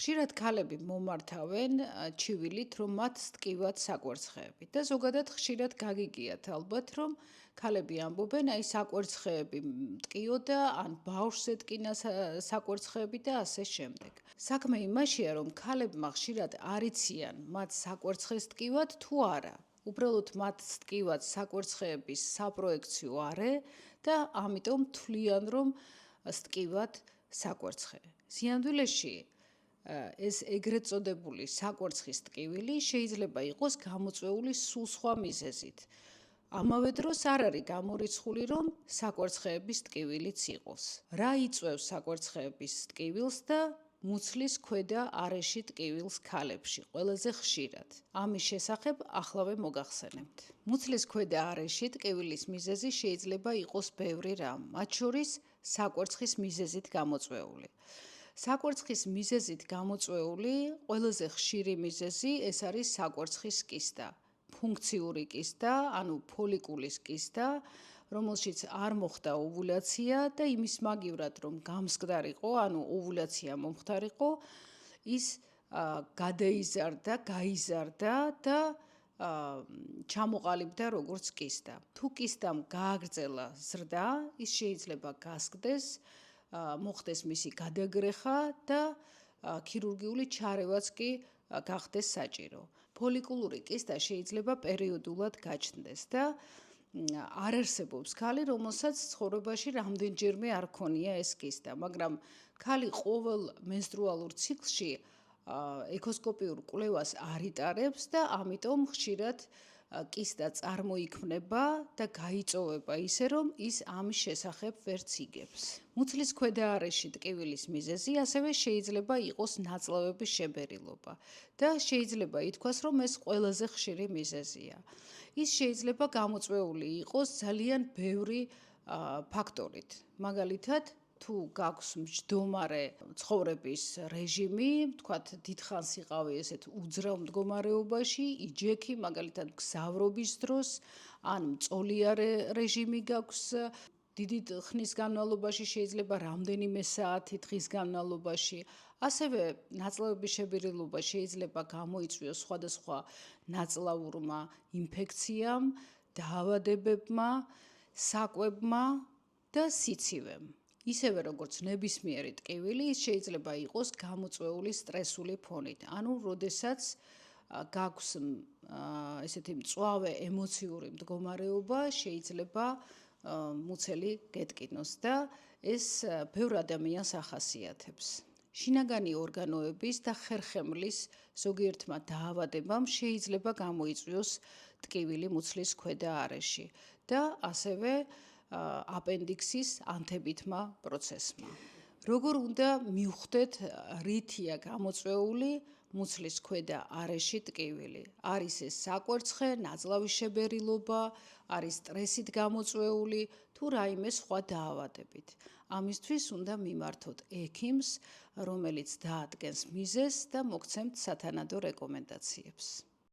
ხშირად ქალები მომართავენ ჩივილით, რომ მათ სტკივათ საკვერცხეები და ზოგადად ხშირად გაგიგიათ ალბათ, რომ ქალები ამბობენ, აი საკვერცხეები მტკიოდა, ან ბავშვს ეტკინა საკვერცხეები და ასე შემდეგ. საქმე იმაშია, რომ ქალებმა ხშირად არ იციან, მათ საკვერცხეს ტკივათ თუ არა. უბრალოდ მათ ტკივათ საკვერცხეების საპროექციო არე და ამიტომ თვლიან, რომ სტკივათ საკვერცხე. სინამდვილეში ეს ეგრეთ წოდებული საკვერცხის ტკივილი შეიძლება იყოს გამოწვეული სულ სხვა მიზეზით. ამავე დროს არ არის გამორიცხული, რომ საკვერცხეების ტკივილიც იყოს. რა იწვევს საკვერცხეების ტკივილს და მუცლის ქვედა არეში ტკივილს ქალებში ყველაზე ხშირად? ამის შესახებ ახლავე მოგახსენებთ. მუცლის ქვედა არეში ტკივილის მიზეზი შეიძლება იყოს ბევრი რამ, მათ შორის საკვერცხის მიზეზით გამოწვეული. საკვერცხის მიზეზით გამოწვეული ყველაზე ხშირი მიზეზი ეს არის საკვერცხის კისტა, ფუნქციური კისტა, ანუ ფოლიკულის კისტა, რომელშიც არ მოხდა ოვულაცია და იმის მაგივრად, რომ გამსკდარიყო, ანუ ოვულაცია მომხდარიყო, ის გადაიზარდა, გაიზარდა და ჩამოყალიბდა როგორც კისტა. თუ კისტამ გააგრძელა ზრდა, ის შეიძლება გასკდეს, მოხდეს მისი გადაგრეხა და ქირურგიული ჩარევაც კი გახდეს საჭირო. ფოლიკულური კისტა შეიძლება პერიოდულად გაჩნდეს და არ არსებობს ქალი, რომელსაც ცხოვრებაში რამდენჯერმე არ ქონია ეს კისტა, მაგრამ ქალი ყოველ მენსტრუალურ ციკლში ეკოსკოპიურ კვლევას არ იტარებს და ამიტომ ხშირად კისტა წარმოიქმნება და გაიწოვება ისე, რომ ის ამის შესახებ ვერც იგებს. მუცლის ქვედა არეში ტკივილის მიზეზი ასევე შეიძლება იყოს ნაწლავების შებერილობა და შეიძლება ითქვას, რომ ეს ყველაზე ხშირი მიზეზია. ის შეიძლება გამოწვეული იყოს ძალიან ბევრი ფაქტორით. მაგალითად, თუ გაქვს მჯდომარე ცხოვრების რეჟიმი, თქვათ დიდხანს იყავი ესეთ უძრავ მდგომარეობაში, იჯექი, მაგალითად მგზავრობის დროს, ან მწოლიარე რეჟიმი გაქვს დიდი ხნის განმავლობაში, შეიძლება რამდენიმე საათი დღის განმავლობაში. ასევე ნაწლავების შებერილობა შეიძლება გამოიწვიოს სხვადასხვა ნაწლავურმა ინფექციამ, დაავადებებმა, საკვებმა და სიცივემ. ისევე როგორც ნებისმიერი ტკივილი, ის შეიძლება იყოს გამოწვეული სტრესული ფონით. ანუ, როდესაც გაქვს ესეთი მწვავე ემოციური მდგომარეობა, შეიძლება მუცელი გეტკინოს და ეს ბევრ ადამიანს ახასიათებს. შინაგანი ორგანოების და ხერხემლის ზოგიერთმა დაავადებამ შეიძლება გამოიწვიოს ტკივილი მუცლის ქვედა არეში და ასევე აპენდიქსის ანთებითმა პროცესმა. როგორ უნდა მივხვდეთ, რითია გამოწვეული მუცლის ქვედა არეში ტკივილი? არის ეს საკვერცხე, ნაწლავის შებერილობა, არის სტრესით გამოწვეული თუ რაიმე სხვა დაავადებით? ამისთვის უნდა მიმართოთ ექიმს, რომელიც დაადგენს მიზეზს და მოგცემთ სათანადო რეკომენდაციებს.